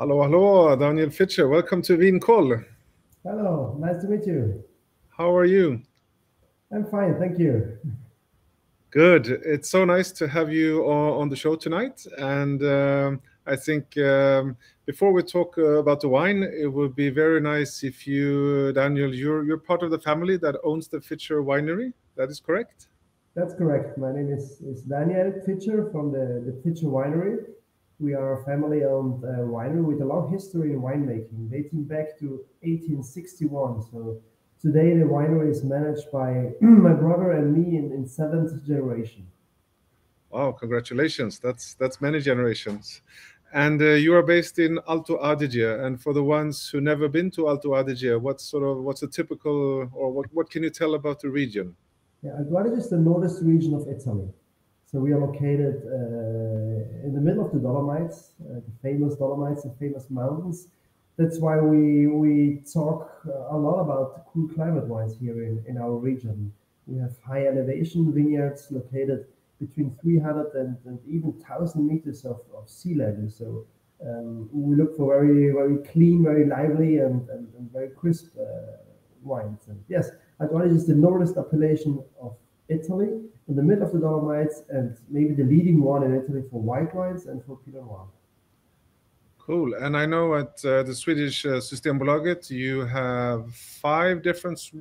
Hello, hello, Daniel Pfitscher. Welcome to Wien Call. Hello, nice to meet you. How are you? I'm fine, thank you. Good. It's so nice to have you on the show tonight. And I think before we talk about the wine, it would be very nice if you, Daniel, you're part of the family that owns the Pfitscher Winery. That is correct? That's correct. My name is Daniel Pfitscher from the Pfitscher Winery. We are a family-owned winery with a long history in winemaking, dating back to 1861. So today the winery is managed by my brother and me in seventh generation. Wow, congratulations. That's many generations. And you are based in Alto Adige. And for the ones who never been to Alto Adige, what's a typical or what can you tell about the region? Yeah, Adige is the northern region of Italy. So we are located in the middle of the Dolomites, the famous Dolomites, the famous mountains. That's why we talk a lot about cool climate wines here in our region. We have high elevation vineyards located between 300 and even 1,000 meters of sea level. So we look for very clean, very lively, and very crisp wines. And yes, Adige is the northern appellation of Italy, in the middle of the Dolomites, and maybe the leading one in Italy for white wines and for Pinot Noir. Cool. And I know at the Swedish Systembolagets, you have five different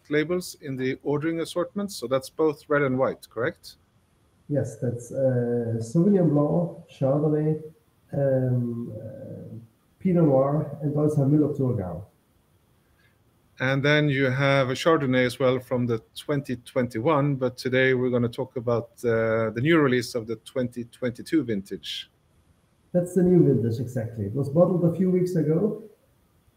labels in the ordering assortment. So that's both red and white, correct? Yes, that's Sauvignon Blanc, Chardonnay, Pinot Noir, and also Müller-Thurgau. And then you have a Chardonnay as well from the 2021. But today we're going to talk about the new release of the 2022 vintage. That's the new vintage, exactly. It was bottled a few weeks ago.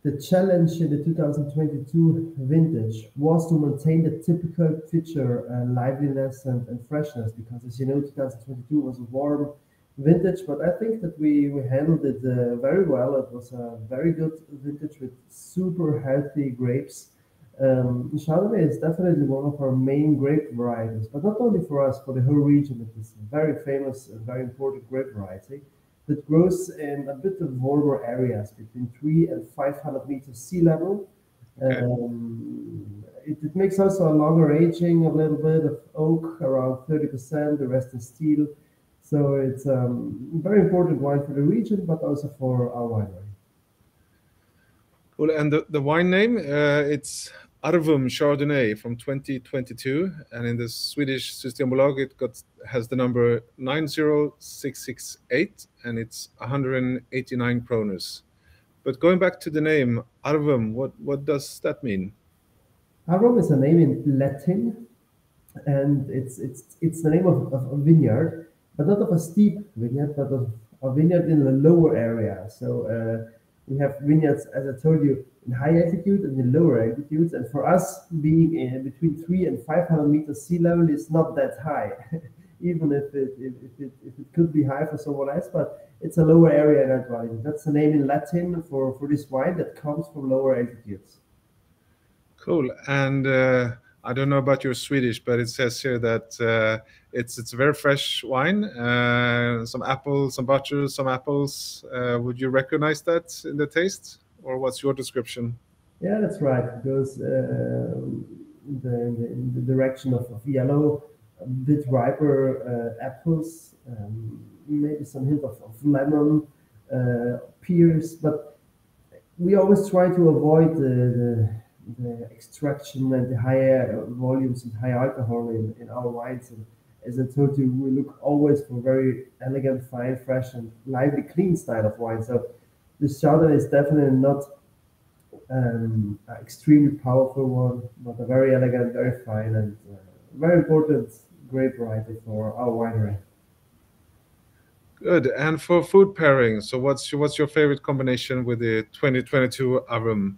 The challenge in the 2022 vintage was to maintain the typical Pfitscher liveliness and freshness, because as you know, 2022 was a warm vintage, but I think that we handled it very well. It was a very good vintage with super healthy grapes. Chardonnay is definitely one of our main grape varieties, but not only for us, for the whole region. It is a very famous and very important grape variety that grows in a bit of warmer areas between 3 and 500 meters sea level. Okay. It makes also a longer aging, a little bit of oak, around 30%, the rest is steel. So it's a very important wine for the region, but also for our winery. Cool. And the wine name, it's Arvum Chardonnay from 2022. And in the Swedish Systembolag, has the number 90668, and it's 189 kroners. But going back to the name, Arvum, what does that mean? Arvum is a name in Latin, and it's the name of a vineyard, but not of a steep vineyard, but of a vineyard in the lower area. So we have vineyards, as I told you, in high altitude and in lower altitudes. And for us, being in between 3 and 500 meters sea level is not that high, even if it could be high for someone else, but it's a lower area in that valley. That's the name in Latin for this wine that comes from lower altitudes. Cool. And I don't know about your Swedish, but it says here that it's a very fresh wine. Some apples, some butter, some apples. Would you recognize that in the taste, or what's your description? Yeah, that's right. It goes in the direction of yellow, a bit riper apples, maybe some hint of lemon, pears, but we always try to avoid the extraction and the higher volumes and high alcohol in our wines. And as I told you, we look always for very elegant, fine, fresh, and lively, clean style of wine. So this Chardonnay is definitely not an extremely powerful one, but a very elegant, very fine, and very important grape variety for our winery. Good. And for food pairing, so what's your favorite combination with the 2022 Arvum?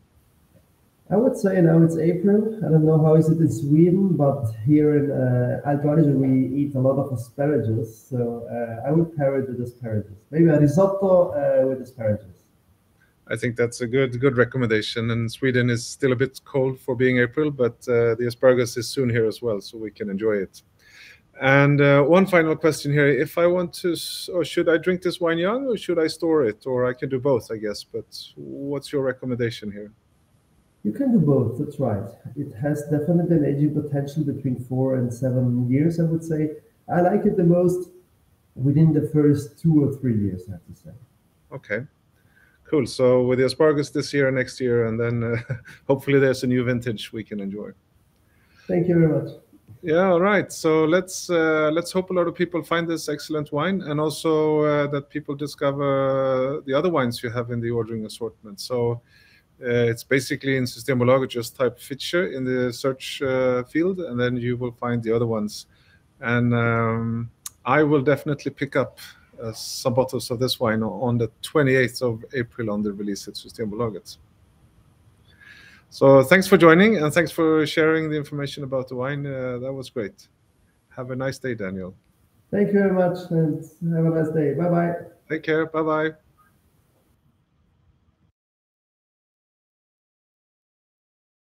I would say now it's April. I don't know how is it in Sweden, but here in Alto we eat a lot of asparagus. So I would pair it with asparagus. Maybe a risotto with asparagus. I think that's a good recommendation. And Sweden is still a bit cold for being April, but the asparagus is soon here as well, so we can enjoy it. And one final question here: if I want to, or should I drink this wine young, or should I store it, or I can do both, I guess. But what's your recommendation here? You can do both. That's right. It has definitely an aging potential between 4 and 7 years, I would say. I like it the most within the first 2 or 3 years, I have to say. Okay, cool. So with the asparagus this year and next year, and then hopefully there's a new vintage we can enjoy. Thank you very much. Yeah, all right. So let's hope a lot of people find this excellent wine, and also that people discover the other wines you have in the ordering assortment. So it's basically in Systembolagets, just type Pfitscher in the search field, and then you will find the other ones. And I will definitely pick up some bottles of this wine on the 28th of April on the release at Systembolagets. So thanks for joining, and thanks for sharing the information about the wine. That was great. Have a nice day, Daniel. Thank you very much, and have a nice day. Bye-bye. Take care. Bye-bye.